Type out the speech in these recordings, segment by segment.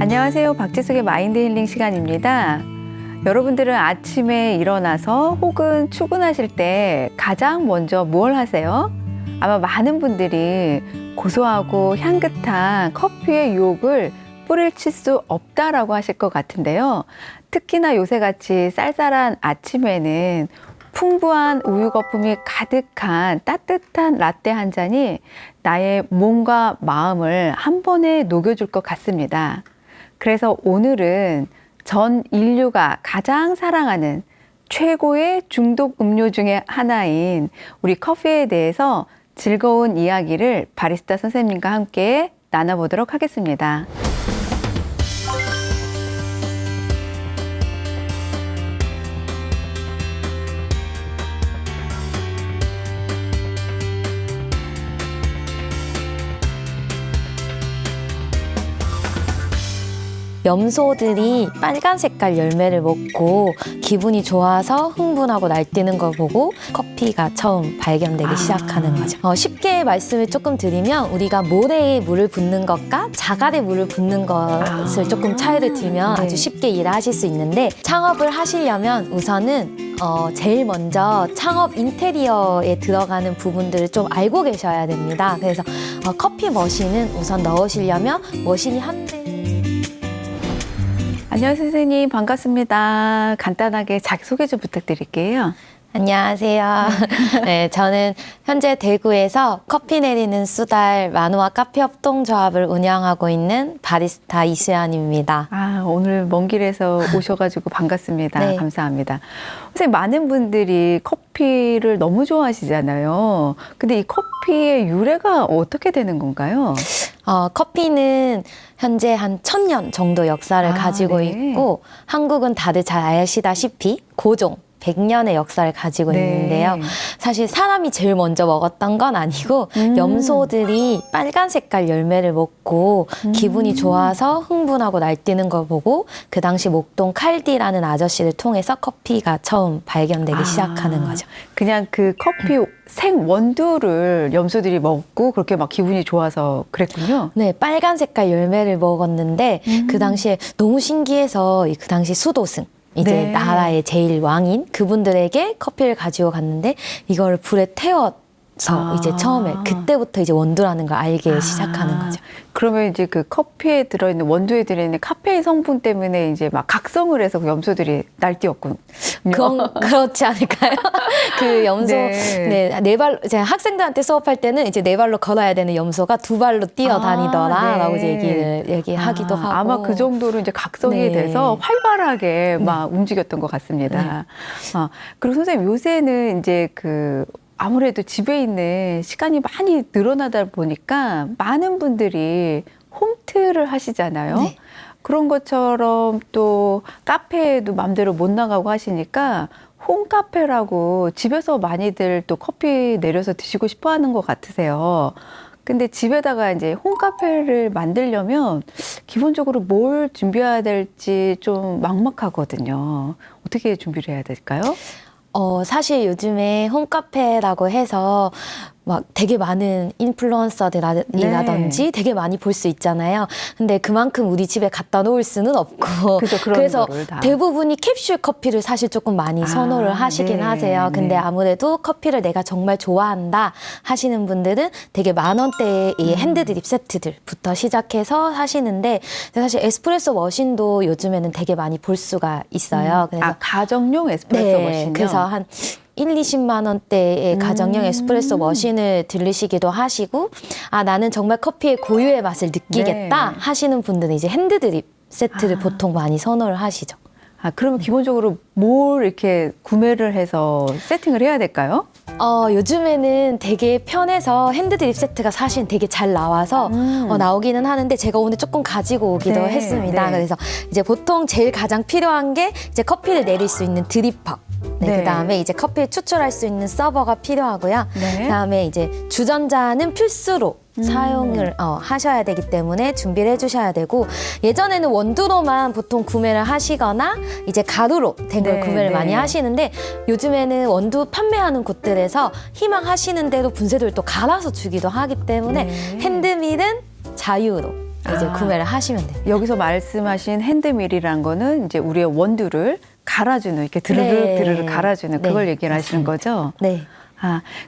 안녕하세요. 박지숙의 마인드 힐링 시간입니다. 여러분들은 아침에 일어나서 혹은 출근하실 때 가장 먼저 뭘 하세요? 아마 많은 분들이 고소하고 향긋한 커피의 유혹을 뿌리칠 수 없다라고 하실 것 같은데요. 특히나 요새같이 쌀쌀한 아침에는 풍부한 우유 거품이 가득한 따뜻한 라떼 한 잔이 나의 몸과 마음을 한 번에 녹여줄 것 같습니다. 그래서 오늘은 전 인류가 가장 사랑하는 최고의 중독 음료 중에 하나인 우리 커피에 대해서 즐거운 이야기를 바리스타 선생님과 함께 나눠보도록 하겠습니다. 염소들이 빨간 색깔 열매를 먹고 기분이 좋아서 흥분하고 날뛰는 걸 보고 커피가 처음 발견되기 시작하는 거죠. 쉽게 말씀을 조금 드리면 우리가 모래에 물을 붓는 것과 자갈에 물을 붓는 것을 조금 차이를 들면 아주 쉽게 이해하실 수 있는데, 창업을 하시려면 우선은 제일 먼저 창업 인테리어에 들어가는 부분들을 좀 알고 계셔야 됩니다. 그래서 커피 머신은 우선 넣으시려면 머신이 한 대. 안녕하세요, 선생님. 반갑습니다. 간단하게 자기소개 좀 부탁드릴게요. 안녕하세요. 네, 저는 현재 대구에서 커피 내리는 수달 만우와 카페 협동조합을 운영하고 있는 바리스타 이수연입니다. 오늘 먼 길에서 오셔가지고 반갑습니다. 네. 감사합니다. 선생님, 많은 분들이 커피를 너무 좋아하시잖아요. 근데 이 커피의 유래가 어떻게 되는 건가요? 커피는 현재 한 1000년 정도 역사를 가지고 네. 있고, 한국은 다들 잘 아시다시피 고종 100년의 역사를 가지고 있는데요. 사실 사람이 제일 먼저 먹었던 건 아니고 염소들이 빨간 색깔 열매를 먹고 기분이 좋아서 흥분하고 날뛰는 걸 보고 그 당시 목동 칼디라는 아저씨를 통해서 커피가 처음 발견되기 시작하는 거죠. 그냥 그 커피 생 원두를 염소들이 먹고 그렇게 막 기분이 좋아서 그랬군요. 네, 빨간 색깔 열매를 먹었는데 그 당시에 너무 신기해서 그 당시 수도승, 이제 나라의 제일 왕인 그분들에게 커피를 가지고 갔는데 이걸 불에 태워서 이제 처음에 그때부터 이제 원두라는 걸 알게 시작하는 거죠. 그러면 이제 그 커피에 들어있는 원두에 들어있는 카페인 성분 때문에 이제 막 각성을 해서 그 염소들이 날뛰었군요. 그렇지 않을까요? 그 염소, 네 발로, 제가 학생들한테 수업할 때는 이제 네 발로 걸어야 되는 염소가 두 발로 뛰어다니더라라고 이제 얘기하기도 하고. 아마 그 정도로 이제 각성이 돼서 활발하게 막 움직였던 것 같습니다. 그리고 선생님, 요새는 이제 아무래도 집에 있는 시간이 많이 늘어나다 보니까 많은 분들이 홈트를 하시잖아요. 네. 그런 것처럼 또 카페에도 마음대로 못 나가고 하시니까 홈카페라고 집에서 많이들 또 커피 내려서 드시고 싶어 하는 것 같으세요. 근데 집에다가 이제 홈카페를 만들려면 기본적으로 뭘 준비해야 될지 좀 막막하거든요. 어떻게 준비를 해야 될까요? 사실 요즘에 홈카페라고 해서 막 되게 많은 인플루언서들이라든지 되게 많이 볼 수 있잖아요. 근데 그만큼 우리 집에 갖다 놓을 수는 없고. 그래서 대부분이 캡슐 커피를 사실 조금 많이 선호를 하시긴 하세요. 근데 아무래도 커피를 내가 정말 좋아한다 하시는 분들은 되게 만원대의 이 핸드드립 세트들부터 시작해서 하시는데, 사실 에스프레소 머신도 요즘에는 되게 많이 볼 수가 있어요. 그래서 가정용 에스프레소 머신이요? 그래서 한 20-20만 원대의 가정용 에스프레소 머신을 들리시기도 하시고, 나는 정말 커피의 고유의 맛을 느끼겠다 하시는 분들은 이제 핸드드립 세트를 보통 많이 선호를 하시죠. 그러면 기본적으로 뭘 이렇게 구매를 해서 세팅을 해야 될까요? 요즘에는 되게 편해서 핸드드립 세트가 사실 되게 잘 나와서 나오기는 하는데, 제가 오늘 조금 가지고 오기도 했습니다. 그래서 이제 보통 제일 가장 필요한 게 이제 커피를 내릴 수 있는 드리퍼. 그다음에 이제 커피를 추출할 수 있는 서버가 필요하고요. 그다음에 이제 주전자는 필수로 사용을 하셔야 되기 때문에 준비를 해주셔야 되고, 예전에는 원두로만 보통 구매를 하시거나 이제 가루로 된 걸 구매를 많이 하시는데, 요즘에는 원두 판매하는 곳들에서 희망하시는 대로 분쇄도를 또 갈아서 주기도 하기 때문에 핸드밀은 자유로 이제 구매를 하시면 돼요. 여기서 말씀하신 핸드밀이란 거는 이제 우리의 원두를 갈아주는, 이렇게 드르륵 갈아주는 그걸 얘기를 하시는 거죠? 네.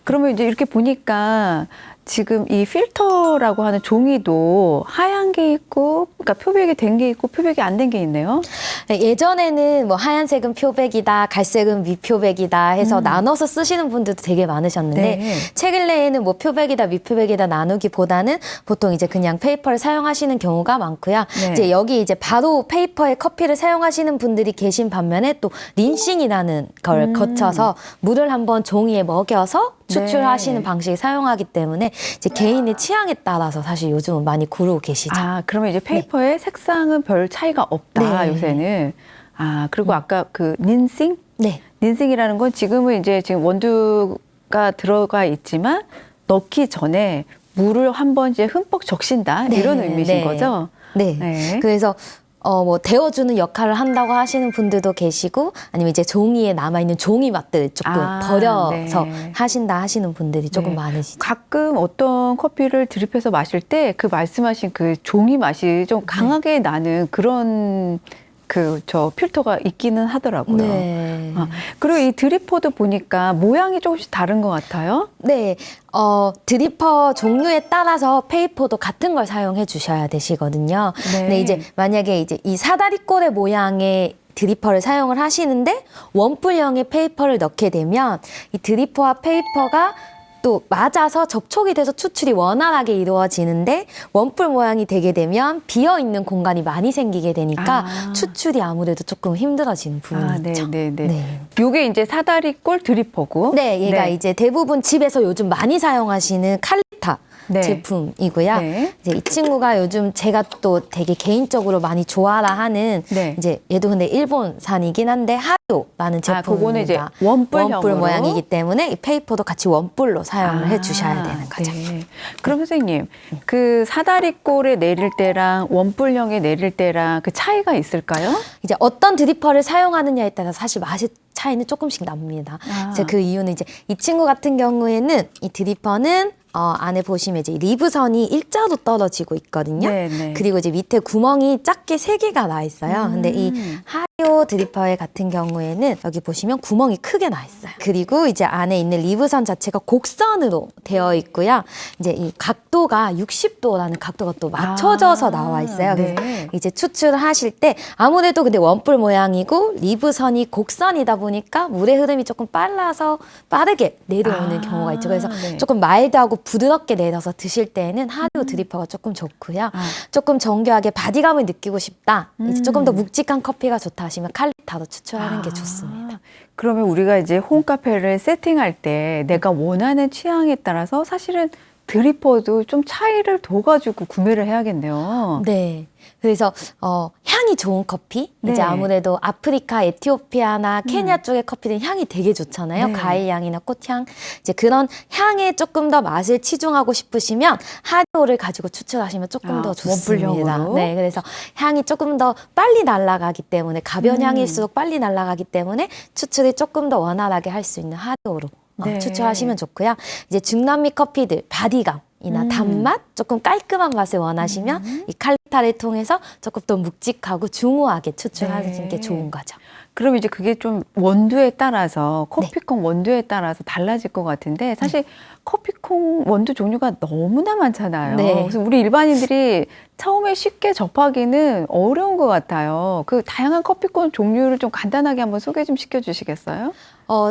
그러면 이제 이렇게 보니까 지금 이 필터라고 하는 종이도 하얀 게 있고, 그러니까 표백이 된 게 있고, 표백이 안 된 게 있네요. 네, 예전에는 뭐 하얀색은 표백이다, 갈색은 미표백이다 해서 나눠서 쓰시는 분들도 되게 많으셨는데 네. 최근에는 뭐 표백이다, 미표백이다 나누기보다는 보통 이제 그냥 페이퍼를 사용하시는 경우가 많고요. 네. 이제 여기 이제 바로 페이퍼에 커피를 사용하시는 분들이 계신 반면에 또 린싱이라는 걸 거쳐서 물을 한번 종이에 먹여서 추출하시는 방식을 사용하기 때문에 이제 개인의 취향에 따라서 사실 요즘은 많이 고르고 계시죠. 그러면 이제 페이퍼의 색상은 별 차이가 없다, 네. 요새는. 그리고 아까 그 닌싱? 네. 닌싱이라는 건 지금은 이제 지금 원두가 들어가 있지만 넣기 전에 물을 한번 이제 흠뻑 적신다, 이런 의미신 거죠? 네. 네. 그래서 뭐 데워주는 역할을 한다고 하시는 분들도 계시고 아니면 이제 종이에 남아있는 종이 맛들을 조금 버려서 네. 하신다 하시는 분들이 조금 네. 많으시죠. 가끔 어떤 커피를 드립해서 마실 때 그 말씀하신 그 종이 맛이 좀 강하게 나는 그런 저 필터가 있기는 하더라고요. 네. 그리고 이 드리퍼도 보니까 모양이 조금씩 다른 것 같아요. 네. 드리퍼 종류에 따라서 페이퍼도 같은 걸 사용해 주셔야 되시거든요. 네. 근데 이제 만약에 이제 이 사다리꼴의 모양의 드리퍼를 사용을 하시는데 원뿔형의 페이퍼를 넣게 되면 이 드리퍼와 페이퍼가 또 맞아서 접촉이 돼서 추출이 원활하게 이루어지는데 원뿔 모양이 되게 되면 비어있는 공간이 많이 생기게 되니까 추출이 아무래도 조금 힘들어지는 부분이 있죠. 네. 요게 이제 사다리꼴 드리퍼고. 네, 얘가 이제 대부분 집에서 요즘 많이 사용하시는 칼리타 제품이고요. 네. 이제 이 친구가 요즘 제가 또 되게 개인적으로 많이 좋아라 하는 이제 얘도 근데 일본산이긴 한데 하요라는 제품입니다. 그거는 이제 원뿔 모양이기 때문에 이 페이퍼도 같이 원뿔로 사용을 해주셔야 되는 거죠. 네. 그럼 선생님, 그 사다리꼴에 내릴 때랑 원뿔형에 내릴 때랑 그 차이가 있을까요? 이제 어떤 드리퍼를 사용하느냐에 따라 사실 맛의 차이는 조금씩 납니다. 이제 그 이유는 이제 이 친구 같은 경우에는 이 드리퍼는 안에 보시면 이제 리브선이 일자로 떨어지고 있거든요. 네네. 그리고 이제 밑에 구멍이 작게 3개가 나 있어요. 근데 이 하요 드리퍼의 같은 경우에는 여기 보시면 구멍이 크게 나 있어요. 그리고 이제 안에 있는 리브선 자체가 곡선으로 되어 있고요. 이제 이 각도가 60도라는 각도가 또 맞춰져서 나와 있어요. 그래서 이제 추출을 하실 때 아무래도 근데 원뿔 모양이고 리브선이 곡선이다 보니까 물의 흐름이 조금 빨라서 빠르게 내려오는 경우가 있죠. 그래서 조금 마일드하고 부드럽게 내려서 드실 때에는 하요 드리퍼가 조금 좋고요. 조금 정교하게 바디감을 느끼고 싶다. 이제 조금 더 묵직한 커피가 좋다 하시면 칼리타로 추출하는 게 좋습니다. 그러면 우리가 이제 홈카페를 세팅할 때 내가 원하는 취향에 따라서 사실은 드리퍼도 좀 차이를 둬가지고 구매를 해야겠네요. 네. 그래서 향이 좋은 커피, 이제 아무래도 아프리카, 에티오피아나 케냐 쪽의 커피는 향이 되게 좋잖아요. 과일 향이나 꽃향. 이제 그런 향에 조금 더 맛을 치중하고 싶으시면 하요를 가지고 추출하시면 조금 더 좋습니다. 원뿔형으로? 네, 그래서 향이 조금 더 빨리 날아가기 때문에 가벼운 향일수록 빨리 날아가기 때문에 추출이 조금 더 원활하게 할 수 있는 하요로 추출하시면 좋고요. 이제 중남미 커피들 바디감. 이나 단맛, 조금 깔끔한 맛을 원하시면 이 칼리타를 통해서 조금 더 묵직하고 중후하게 추출하는 게 좋은 거죠. 그럼 이제 그게 좀 원두에 따라서 커피콩 원두에 따라서 달라질 것 같은데 사실 커피콩 원두 종류가 너무나 많잖아요. 그래서 우리 일반인들이 처음에 쉽게 접하기는 어려운 것 같아요. 그 다양한 커피콩 종류를 좀 간단하게 한번 소개 좀 시켜주시겠어요?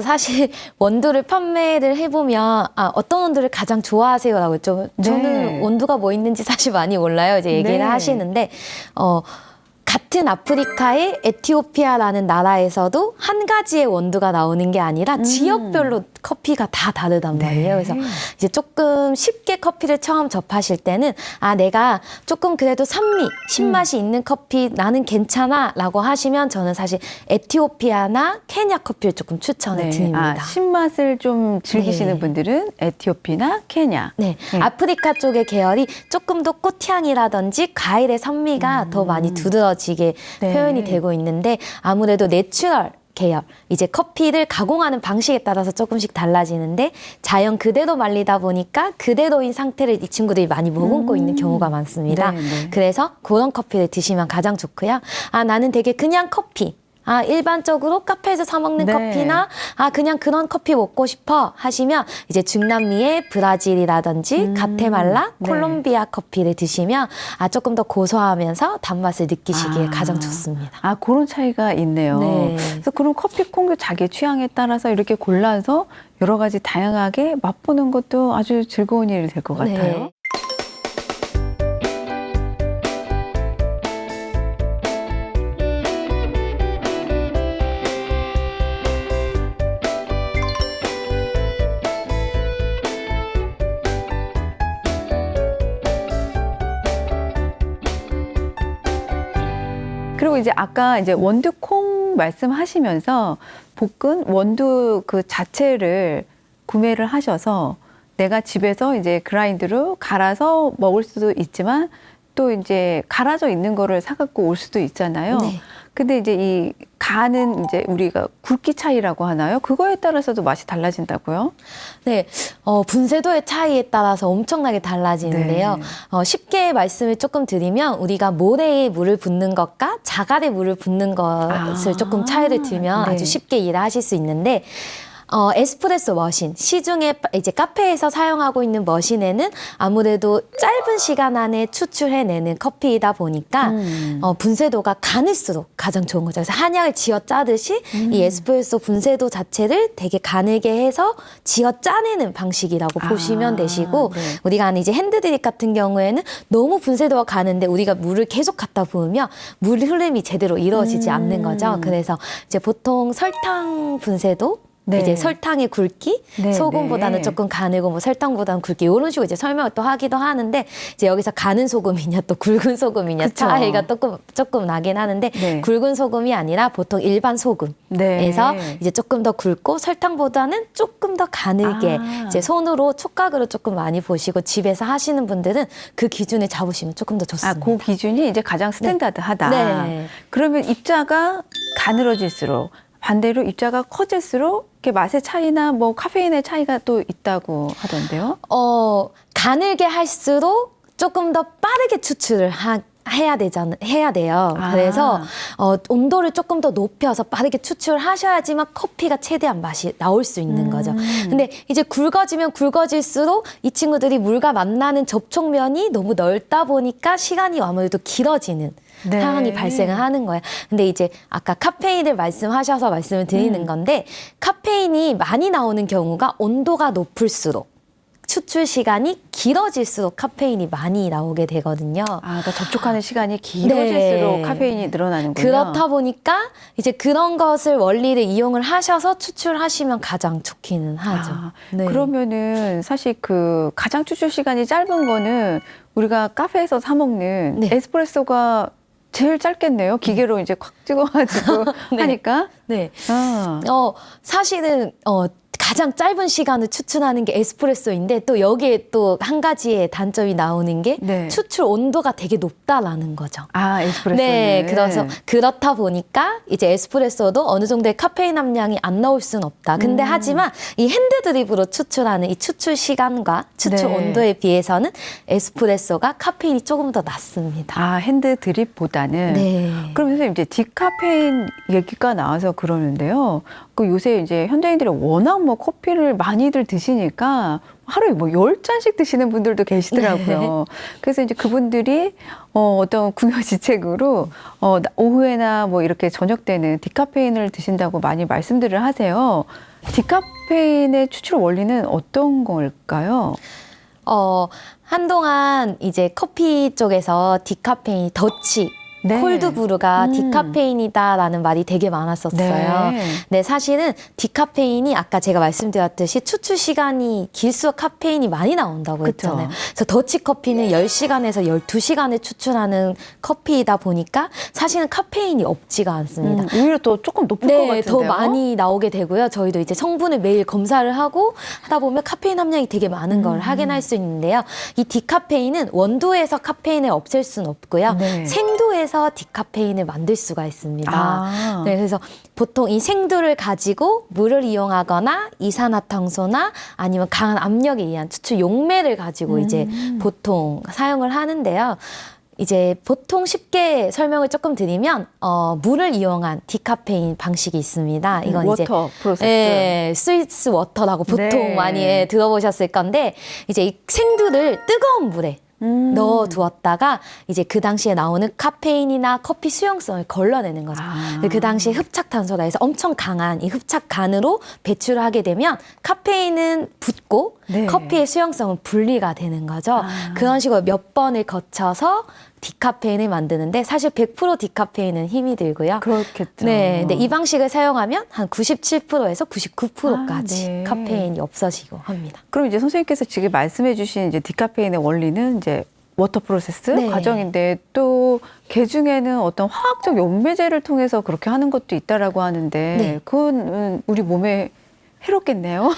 사실 원두를 판매를 해보면 어떤 원두를 가장 좋아하세요라고 했죠. 저는 원두가 뭐 있는지 사실 많이 몰라요. 이제 얘기를 하시는데 같은 아프리카의 에티오피아라는 나라에서도 한 가지의 원두가 나오는 게 아니라 지역별로 커피가 다 다르단 말이에요. 그래서 이제 조금 쉽게 커피를 처음 접하실 때는 내가 조금 그래도 산미, 신맛이 있는 커피 나는 괜찮아 라고 하시면 저는 사실 에티오피아나 케냐 커피를 조금 추천을 드립니다. 신맛을 좀 즐기시는 분들은 에티오피나 케냐. 아프리카 쪽의 계열이 조금 더 꽃향이라든지 과일의 산미가 더 많이 두드러지게 표현이 되고 있는데 아무래도 내추럴 계열. 이제 커피를 가공하는 방식에 따라서 조금씩 달라지는데 자연 그대로 말리다 보니까 그대로인 상태를 이 친구들이 많이 머금고 있는 경우가 많습니다. 네, 네. 그래서 그런 커피를 드시면 가장 좋고요. 나는 되게 그냥 커피. 일반적으로 카페에서 사 먹는 네. 커피나 그냥 그런 커피 먹고 싶어 하시면 이제 중남미의 브라질이라든지 가테말라, 네. 콜롬비아 커피를 드시면 조금 더 고소하면서 단맛을 느끼시기에 가장 좋습니다. 그런 차이가 있네요. 네. 그래서 그런 커피 콩도 자기 취향에 따라서 이렇게 골라서 여러 가지 다양하게 맛보는 것도 아주 즐거운 일이 될 것 같아요. 네. 그리고 이제 아까 이제 원두 콩 말씀하시면서 볶은 원두 그 자체를 구매를 하셔서 내가 집에서 이제 그라인드로 갈아서 먹을 수도 있지만 또 이제 갈아져 있는 거를 사갖고 올 수도 있잖아요. 네. 근데 이제 이 간은 이제 우리가 굵기 차이라고 하나요? 그거에 따라서도 맛이 달라진다고요? 네, 분쇄도의 차이에 따라서 엄청나게 달라지는데요. 네. 쉽게 말씀을 조금 드리면 우리가 모래에 물을 붓는 것과 자갈에 물을 붓는 것을 조금 차이를 두면 네. 아주 쉽게 이해하실 수 있는데 에스프레소 머신, 시중에 이제 카페에서 사용하고 있는 머신에는 아무래도 짧은 시간 안에 추출해내는 커피이다 보니까 분쇄도가 가늘수록 가장 좋은 거죠. 그래서 한약을 쥐어 짜듯이 이 에스프레소 분쇄도 자체를 되게 가늘게 해서 쥐어 짜내는 방식이라고 보시면 되시고 네. 우리가 아는 이제 핸드드립 같은 경우에는 너무 분쇄도가 가는데 우리가 물을 계속 갖다 부으면 물 흐름이 제대로 이루어지지 않는 거죠. 그래서 이제 보통 설탕 분쇄도 네. 이제 설탕의 굵기, 네, 소금보다는 네. 조금 가늘고 뭐 설탕보다는 굵기 이런 식으로 이제 설명을 또 하기도 하는데 이제 여기서 가는 소금이냐 또 굵은 소금이냐 그쵸. 차이가 조금 나긴 하는데 네. 굵은 소금이 아니라 보통 일반 소금에서 네. 이제 조금 더 굵고 설탕보다는 조금 더 가늘게 이제 손으로 촉각으로 조금 많이 보시고 집에서 하시는 분들은 그 기준을 잡으시면 조금 더 좋습니다. 그 기준이 이제 가장 스탠다드하다. 네. 그러면 입자가 가늘어질수록 반대로 입자가 커질수록 이렇게 맛의 차이나 뭐 카페인의 차이가 또 있다고 하던데요. 가늘게 할수록 조금 더 빠르게 추출을 해야 돼요. 그래서 온도를 조금 더 높여서 빠르게 추출하셔야지만 커피가 최대한 맛이 나올 수 있는 거죠. 근데 이제 굵어지면 굵어질수록 이 친구들이 물과 만나는 접촉면이 너무 넓다 보니까 시간이 아무래도 길어지는 네. 상황이 발생을 하는 거예요. 근데 이제 아까 카페인을 말씀하셔서 말씀을 드리는 건데 카페인이 많이 나오는 경우가 온도가 높을수록 추출 시간이 길어질수록 카페인이 많이 나오게 되거든요. 그러니까 접촉하는 시간이 길어질수록 네. 카페인이 늘어나는군요. 그렇다 보니까 이제 그런 것을 원리를 이용을 하셔서 추출하시면 가장 좋기는 하죠. 네. 그러면은 사실 그 가장 추출 시간이 짧은 거는 우리가 카페에서 사 먹는 네. 에스프레소가 제일 짧겠네요. 기계로 이제 콱 찍어가지고 네. 하니까. 네. 사실은 가장 짧은 시간을 추출하는 게 에스프레소인데 또 여기에 또 한 가지의 단점이 나오는 게 네. 추출 온도가 되게 높다라는 거죠. 에스프레소는. 네, 그래서 그렇다 보니까 이제 에스프레소도 어느 정도의 카페인 함량이 안 나올 수는 없다. 근데 하지만 이 핸드드립으로 추출하는 이 추출 시간과 추출 네. 온도에 비해서는 에스프레소가 카페인이 조금 더 낮습니다. 핸드 드립보다는. 네. 그러면서 이제 디카페인 얘기가 나와서 그러는데요. 그 요새 이제 현대인들이 워낙 뭐 커피를 많이들 드시니까 하루에 뭐 10잔씩 드시는 분들도 계시더라고요. 네. 그래서 이제 그분들이 어떤 궁여지책으로 오후에나 뭐 이렇게 저녁 때는 디카페인을 드신다고 많이 말씀들을 하세요. 디카페인의 추출 원리는 어떤 걸까요? 한동안 이제 커피 쪽에서 디카페인, 더치, 네. 콜드브루가 디카페인이다라는 말이 되게 많았었어요. 네. 네, 사실은 디카페인이 아까 제가 말씀드렸듯이 추출 시간이 길수록 카페인이 많이 나온다고 그쵸. 했잖아요. 그래서 더치 커피는 10시간에서 12시간을 추출하는 커피이다 보니까 사실은 카페인이 없지가 않습니다. 오히려 더 조금 높을 것 네, 같은데요. 더 많이 나오게 되고요. 저희도 이제 성분을 매일 검사를 하고 하다 보면 카페인 함량이 되게 많은 걸 확인할 수 있는데요. 이 디카페인은 원두에서 카페인을 없앨 수는 없고요. 네. 생두에서 생두에서 디카페인을 만들 수가 있습니다. 아. 네, 그래서 보통 이 생두를 가지고 물을 이용하거나 이산화탄소나 아니면 강한 압력에 의한 추출 용매를 가지고 이제 보통 사용을 하는데요. 이제 보통 쉽게 설명을 조금 드리면 물을 이용한 디카페인 방식이 있습니다. 이건 이제 워터 프로세스. 예, 스위스 워터라고 보통 네. 많이 들어보셨을 건데 이제 이 생두를 뜨거운 물에 넣어 두었다가 이제 그 당시에 나오는 카페인이나 커피 수용성을 걸러내는 거죠. 아. 그 당시에 흡착탄소라 해서 엄청 강한 이 흡착간으로 배출을 하게 되면 카페인은 붙고 네. 커피의 수용성은 분리가 되는 거죠. 아. 그런 식으로 몇 번을 거쳐서 디카페인을 만드는데 사실 100% 디카페인은 힘이 들고요. 그렇겠죠. 네, 근데 이 방식을 사용하면 한 97%에서 99%까지 아, 네. 카페인이 없어지고 합니다. 그럼 이제 선생님께서 지금 말씀해주신 이제 디카페인의 원리는 이제 워터 프로세스 네. 과정인데 또 개 중에는 어떤 화학적 용매제를 통해서 그렇게 하는 것도 있다라고 하는데 네. 그건 우리 몸에 해롭겠네요.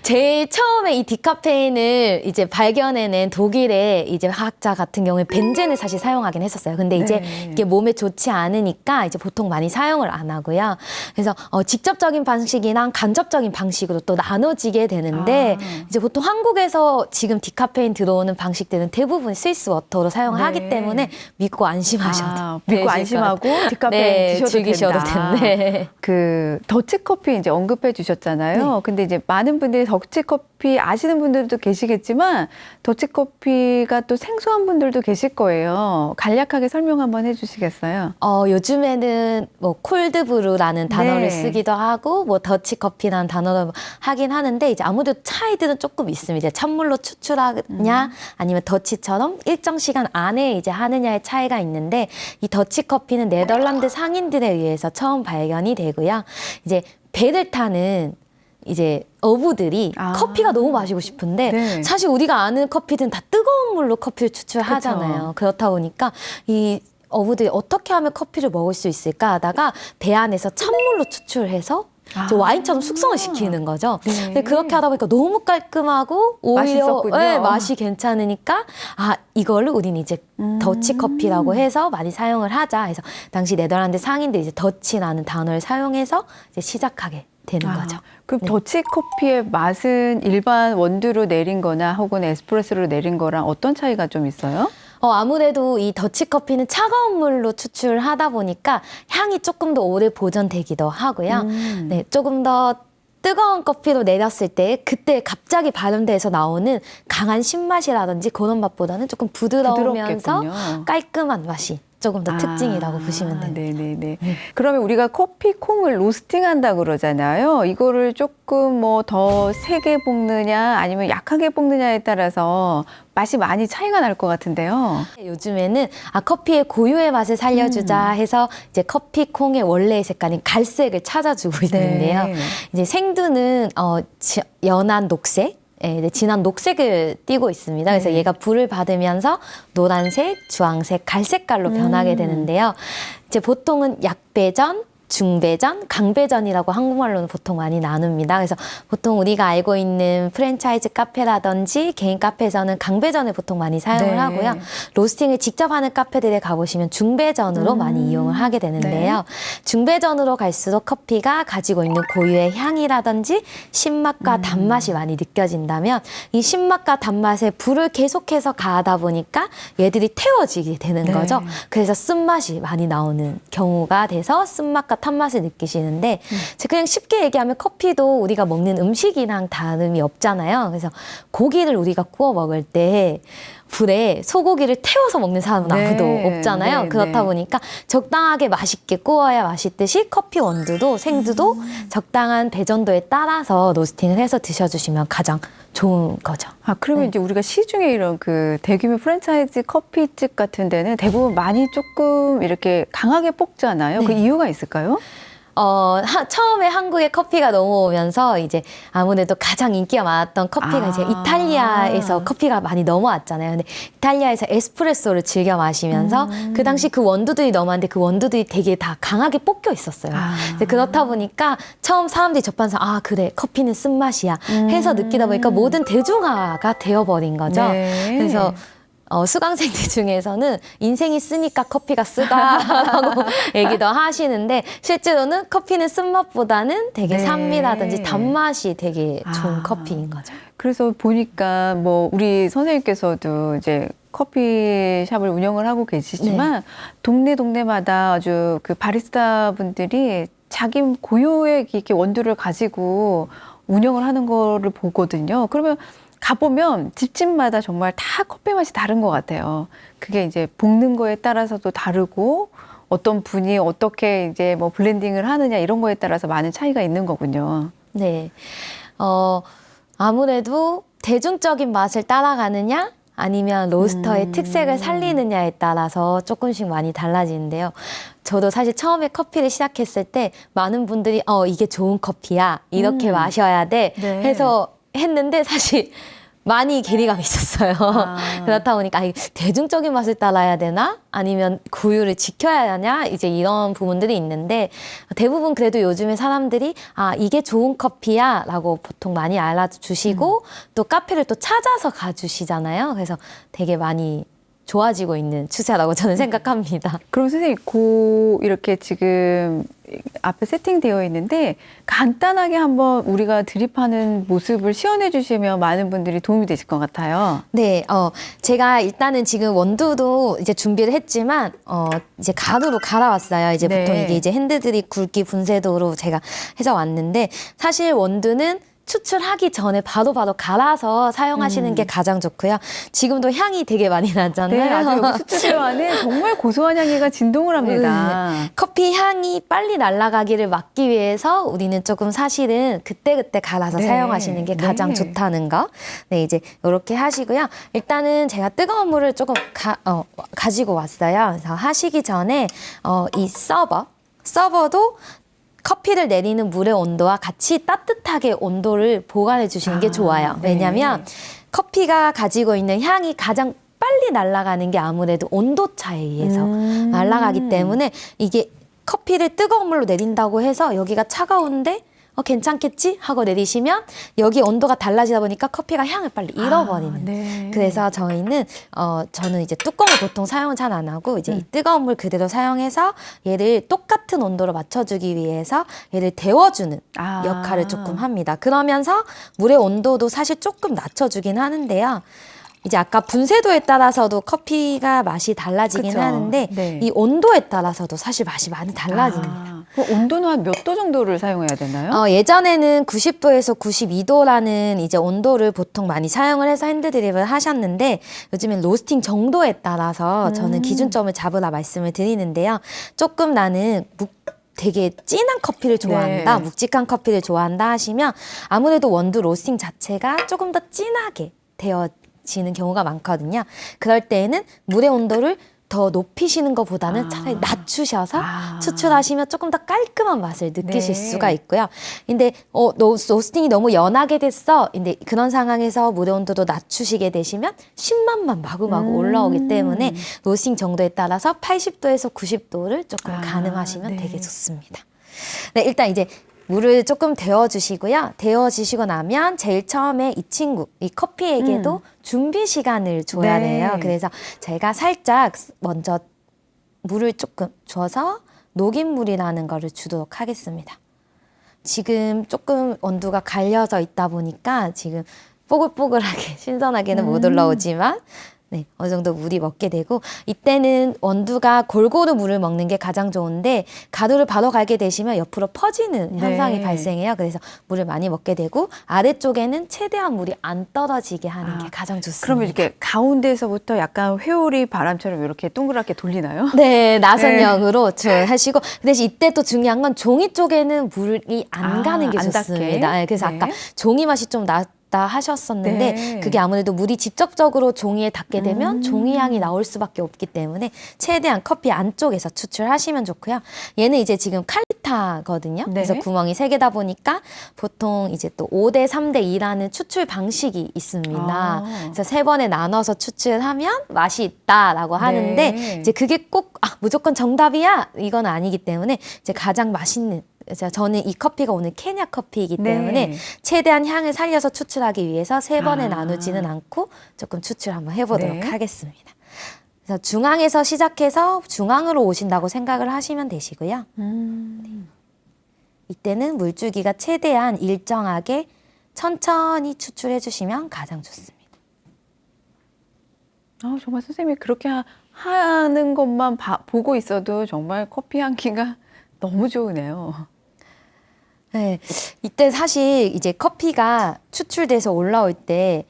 제일 처음에 이 디카페인을 이제 발견해낸 독일의 이제 화학자 같은 경우에 벤젠을 사실 사용하긴 했었어요. 근데 이제 네. 이게 몸에 좋지 않으니까 이제 보통 많이 사용을 안 하고요. 그래서 직접적인 방식이랑 간접적인 방식으로 또 나눠지게 되는데 이제 보통 한국에서 지금 디카페인 들어오는 방식들은 대부분 스위스 워터로 사용을 네. 하기 때문에 믿고 안심하셔도 믿고 되실 안심하고 것 같아요. 디카페인 네, 드셔도 즐기셔도 된다. 된대. 그 더치커피 이제 언급해 주셨잖아요. 네. 근데 이제 많은 분들이 더치커피 아시는 분들도 계시겠지만 더치커피가 또 생소한 분들도 계실 거예요. 간략하게 설명 한번 해주시겠어요? 요즘에는 뭐 콜드브루라는 단어를 네. 쓰기도 하고 뭐 더치커피라는 단어를 하긴 하는데 이제 아무래도 차이들은 조금 있습니다. 이제 찬물로 추출하냐 아니면 더치처럼 일정 시간 안에 이제 하느냐의 차이가 있는데 이 더치커피는 네덜란드 상인들에 의해서 처음 발견이 되고요. 이제 배를 타는 이제 어부들이 아. 커피가 너무 마시고 싶은데 네. 사실 우리가 아는 커피들은 다 뜨거운 물로 커피를 추출하잖아요. 그쵸. 그렇다 보니까 이 어부들이 어떻게 하면 커피를 먹을 수 있을까 하다가 배 안에서 찬물로 추출해서 이제 와인처럼 숙성을 시키는 거죠. 네. 근데 그렇게 하다 보니까 너무 깔끔하고 오히려 맛있었군요. 네, 맛이 괜찮으니까 이걸로 우리는 이제 더치 커피라고 해서 많이 사용을 하자 해서 당시 네덜란드 상인들이 이제 더치라는 단어를 사용해서 이제 시작하게 되는 거죠. 그럼 네. 더치커피의 맛은 일반 원두로 내린 거나 혹은 에스프레소로 내린 거랑 어떤 차이가 좀 있어요? 아무래도 이 더치커피는 차가운 물로 추출하다 보니까 향이 조금 더 오래 보존되기도 하고요. 네, 조금 더 뜨거운 커피로 내렸을 때 그때 갑자기 발효돼서 나오는 강한 신맛이라든지 그런 맛보다는 조금 부드러우면서 부드럽겠군요. 깔끔한 맛이 조금 더 특징이라고 보시면 됩니다. 네네네. 그러면 우리가 커피 콩을 로스팅한다 그러잖아요. 이거를 조금 뭐 더 세게 볶느냐 아니면 약하게 볶느냐에 따라서 맛이 많이 차이가 날 것 같은데요. 요즘에는 커피의 고유의 맛을 살려주자 해서 이제 커피 콩의 원래의 색깔인 갈색을 찾아주고 있는데요. 네. 이제 생두는 연한 녹색. 네, 진한 녹색을 띠고 있습니다. 그래서 얘가 불을 받으면서 노란색, 주황색, 갈색깔로 변하게 되는데요. 이제 보통은 약배전, 중배전, 강배전이라고 한국말로는 보통 많이 나눕니다. 그래서 보통 우리가 알고 있는 프랜차이즈 카페라든지 개인 카페에서는 강배전을 보통 많이 사용을 네. 하고요. 로스팅을 직접 하는 카페들에 가보시면 중배전으로 많이 이용을 하게 되는데요. 중배전으로 갈수록 커피가 가지고 있는 고유의 향이라든지 신맛과 단맛이 많이 느껴진다면 이 신맛과 단맛에 불을 계속해서 가하다 보니까 얘들이 태워지게 되는 네. 거죠. 그래서 쓴맛이 많이 나오는 경우가 돼서 쓴맛과 탄맛을 느끼시는데 그냥 쉽게 얘기하면 커피도 우리가 먹는 음식이랑 다름이 없잖아요. 그래서 고기를 우리가 구워 먹을 때 불에 소고기를 태워서 먹는 사람은 네. 아무도 없잖아요. 네, 그렇다 네. 보니까 적당하게 맛있게 구워야 맛있듯이 커피 원두도 생두도 적당한 배전도에 따라서 로스팅을 해서 드셔주시면 가장 좋은 거죠. 그러면 네. 이제 우리가 시중에 이런 그 대규모 프랜차이즈 커피집 같은 데는 대부분 많이 조금 이렇게 강하게 볶잖아요. 그 네. 이유가 있을까요? 처음에 한국에 커피가 넘어오면서 이제 아무래도 가장 인기가 많았던 커피가 이제 이탈리아에서 커피가 많이 넘어왔잖아요. 근데 이탈리아에서 에스프레소를 즐겨 마시면서 그 당시 그 원두들이 넘어왔는데 그 원두들이 되게 다 강하게 볶여 있었어요. 근데 그렇다 보니까 처음 사람들이 접하면서 그래 커피는 쓴맛이야 해서 느끼다 보니까 모든 대중화가 되어버린 거죠. 네. 그래서 수강생들 중에서는 인생이 쓰니까 커피가 쓰다라고 얘기도 하시는데 실제로는 커피는 쓴맛보다는 되게 네. 산미라든지 단맛이 되게 좋은 아. 커피인 거죠. 그래서 보니까 뭐 우리 선생님께서도 이제 커피숍을 운영을 하고 계시지만 동네마다 아주 그 바리스타 분들이 자기 고유의 이렇게 원두를 가지고 운영을 하는 거를 보거든요. 그러면 가보면 집집마다 정말 다 커피 맛이 다른 것 같아요. 그게 이제 볶는 거에 따라서도 다르고 어떤 분이 어떻게 이제 뭐 블렌딩을 하느냐 이런 거에 따라서 많은 차이가 있는 거군요. 네. 아무래도 대중적인 맛을 따라가느냐 아니면 로스터의 특색을 살리느냐에 따라서 조금씩 많이 달라지는데요. 저도 사실 처음에 커피를 시작했을 때 많은 분들이 이게 좋은 커피야. 이렇게 마셔야 돼. 네. 해서 했는데 사실 많이 괴리감이 있었어요. 그렇다 보니까 대중적인 맛을 따라야 되나? 아니면 고유를 지켜야 하냐? 이제 이런 부분들이 있는데 대부분 그래도 요즘에 사람들이 이게 좋은 커피야 라고 보통 많이 알아주시고 또 카페를 또 찾아서 가주시잖아요. 그래서 되게 많이 좋아지고 있는 추세라고 저는 생각합니다. 그럼 선생님, 이렇게 지금 앞에 세팅되어 있는데 간단하게 한번 우리가 드립하는 모습을 시연해 주시면 많은 분들이 도움이 되실 것 같아요. 네, 제가 일단은 지금 원두도 이제 준비를 했지만, 이제 가루로 갈아왔어요. 이제 네. 보통 이게 이제 핸드드립 굵기 분쇄도로 제가 해서 왔는데, 사실 원두는 추출하기 전에 바로바로 갈아서 사용하시는 게 가장 좋고요. 지금도 향이 되게 많이 나잖아요. 네, 아주 여기 수치료 안에 정말 고소한 향기가 진동을 합니다. 커피 향이 빨리 날아가기를 막기 위해서 우리는 조금 사실은 그때그때 갈아서 네. 사용하시는 게 가장 네. 좋다는 거. 네, 이제 이렇게 하시고요. 일단은 제가 뜨거운 물을 조금 가지고 왔어요. 그래서 하시기 전에 이 서버도 커피를 내리는 물의 온도와 같이 따뜻하게 온도를 보관해 주시는 게 좋아요. 네. 왜냐하면 커피가 가지고 있는 향이 가장 빨리 날아가는 게 아무래도 온도 차에 의해서 날아가기 때문에 이게 커피를 뜨거운 물로 내린다고 해서 여기가 차가운데 괜찮겠지? 하고 내리시면 여기 온도가 달라지다 보니까 커피가 향을 빨리 잃어버리는. 네. 그래서 저희는 저는 이제 뚜껑을 보통 사용을 잘 안 하고 이제 이 뜨거운 물 그대로 사용해서 얘를 똑같은 온도로 맞춰주기 위해서 얘를 데워주는 역할을 조금 합니다. 그러면서 물의 온도도 사실 조금 낮춰주긴 하는데요. 이제 아까 분쇄도에 따라서도 커피가 맛이 달라지긴 그쵸. 하는데 네. 이 온도에 따라서도 사실 맛이 많이 달라집니다. 그럼 온도는 한 몇 도 정도를 사용해야 되나요? 예전에는 90도에서 92도라는 이제 온도를 보통 많이 사용을 해서 핸드드립을 하셨는데 요즘엔 로스팅 정도에 따라서 저는 기준점을 잡으라 말씀을 드리는데요. 조금 나는 되게 진한 커피를 좋아한다, 네. 묵직한 커피를 좋아한다 하시면 아무래도 원두 로스팅 자체가 조금 더 진하게 되어지는 경우가 많거든요. 그럴 때에는 물의 온도를 더 높이시는 것보다는 차라리 낮추셔서 추출하시면 조금 더 깔끔한 맛을 느끼실 네. 수가 있고요. 근데 로스팅이 너무 연하게 됐어. 근데 그런 상황에서 물의 온도도 낮추시게 되시면 신맛만 마구마구 올라오기 때문에 로스팅 정도에 따라서 80도에서 90도를 조금 가늠하시면 네. 되게 좋습니다. 네, 일단 이제 물을 조금 데워주시고요. 데워주시고 나면 제일 처음에 이 커피에게도 준비 시간을 줘야 네. 돼요. 그래서 제가 살짝 먼저 물을 조금 줘서 녹인물이라는 거를 주도록 하겠습니다. 지금 조금 온도가 갈려져 있다 보니까 지금 뽀글뽀글하게 신선하게는 못 올라오지만 네, 어느 정도 물이 먹게 되고 이때는 원두가 골고루 물을 먹는 게 가장 좋은데 가루를 바로 갈게 되시면 옆으로 퍼지는 현상이 발생해요. 그래서 물을 많이 먹게 되고 아래쪽에는 최대한 물이 안 떨어지게 하는 게 가장 좋습니다. 그러면 이렇게 가운데서부터 약간 회오리 바람처럼 이렇게 동그랗게 돌리나요? 네, 나선형으로 하시고 그 대신 이때 또 중요한 건 종이 쪽에는 물이 안 가는 게 안 닿게. 좋습니다. 네, 그래서 네. 아까 종이 맛이 좀 하셨었는데 네. 그게 아무래도 물이 직접적으로 종이에 닿게 되면 종이 향이 나올 수밖에 없기 때문에 최대한 커피 안쪽에서 추출하시면 좋고요. 얘는 이제 지금 칼리타거든요. 네. 그래서 구멍이 3개다 보니까 보통 이제 또 5대 3대 2라는 추출 방식이 있습니다. 그래서 3번에 나눠서 추출하면 맛이 있다라고 하는데 네. 이제 그게 꼭 무조건 정답이야 이건 아니기 때문에 이제 가장 맛있는 그래서 저는 이 커피가 오늘 케냐 커피이기 때문에 네. 최대한 향을 살려서 추출하기 위해서 3번에 아. 나누지는 않고 조금 추출 한번 해보도록 네. 하겠습니다. 그래서 중앙에서 시작해서 중앙으로 오신다고 생각을 하시면 되시고요. 이때는 물줄기가 최대한 일정하게 천천히 추출해 주시면 가장 좋습니다. 정말 선생님이 그렇게 하는 것만 보고 있어도 정말 커피 향기가 너무 좋으네요. 네, 이때 사실 이제 커피가 추출돼서 올라올 때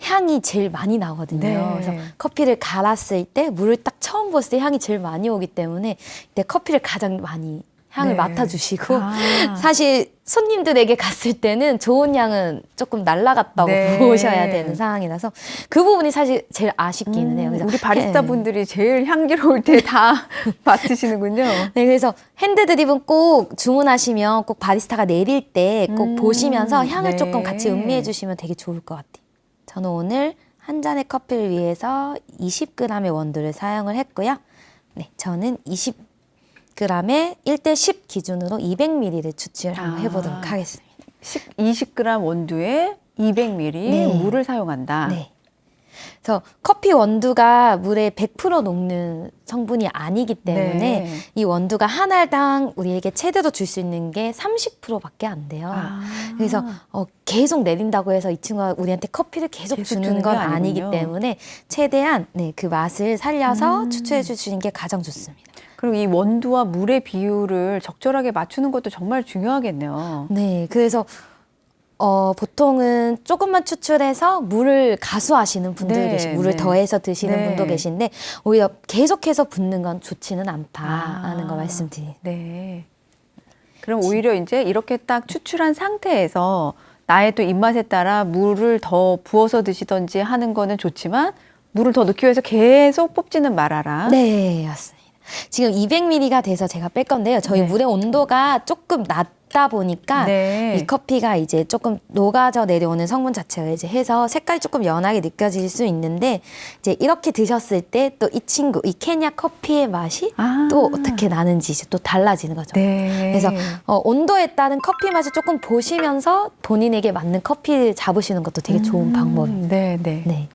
향이 제일 많이 나거든요. 네. 그래서 커피를 갈았을 때 물을 딱 처음 부었을 때 향이 제일 많이 오기 때문에 이때 커피를 가장 많이 향을 네. 맡아주시고 아. 사실 손님들에게 갔을 때는 좋은 향은 조금 날아갔다고 네. 보셔야 되는 상황이라서 그 부분이 사실 제일 아쉽기는 해요. 그래서 우리 바리스타 분들이 제일 향기로울 때 다 맡으시는군요. 네, 그래서 핸드드립은 꼭 주문하시면 꼭 바리스타가 내릴 때 꼭 보시면서 향을 네. 조금 같이 음미해 주시면 되게 좋을 것 같아요. 저는 오늘 한 잔의 커피를 위해서 20g의 원두를 사용을 했고요. 네, 저는 20g에 1대10 기준으로 200ml를 추출을 한번 해보도록 하겠습니다. 20g 원두에 200ml 네. 물을 사용한다. 네. 그래서 커피 원두가 물에 100% 녹는 성분이 아니기 때문에 네. 이 원두가 한 알당 우리에게 최대로 줄 수 있는 게 30%밖에 안 돼요. 그래서 계속 내린다고 해서 이 친구가 우리한테 커피를 계속 주는 건 아니기 아니군요. 때문에 최대한 그 맛을 살려서 추출해 주시는 게 가장 좋습니다. 그리고 이 원두와 물의 비율을 적절하게 맞추는 것도 정말 중요하겠네요. 네, 그래서 보통은 조금만 추출해서 물을 가수하시는 분들 네, 계시고 물을 네. 더해서 드시는 네. 분도 계신데 오히려 계속해서 붓는 건 좋지는 않다라는 거 말씀드립니다. 네. 그럼 오히려 이제 이렇게 딱 추출한 상태에서 나의 또 입맛에 따라 물을 더 부어서 드시던지 하는 거는 좋지만 물을 더 넣기 위해서 계속 뽑지는 말아라. 네, 맞습니다. 지금 200ml가 돼서 제가 뺄 건데요. 저희 네. 물의 온도가 조금 낮다 보니까 네. 이 커피가 이제 조금 녹아져 내려오는 성분 자체가 이제 해서 색깔이 조금 연하게 느껴질 수 있는데 이제 이렇게 드셨을 때 또 이 친구, 이 케냐 커피의 맛이 또 어떻게 나는지 이제 또 달라지는 거죠. 네. 그래서 온도에 따른 커피 맛을 조금 보시면서 본인에게 맞는 커피를 잡으시는 것도 되게 좋은 방법입니다. 네, 네. 네.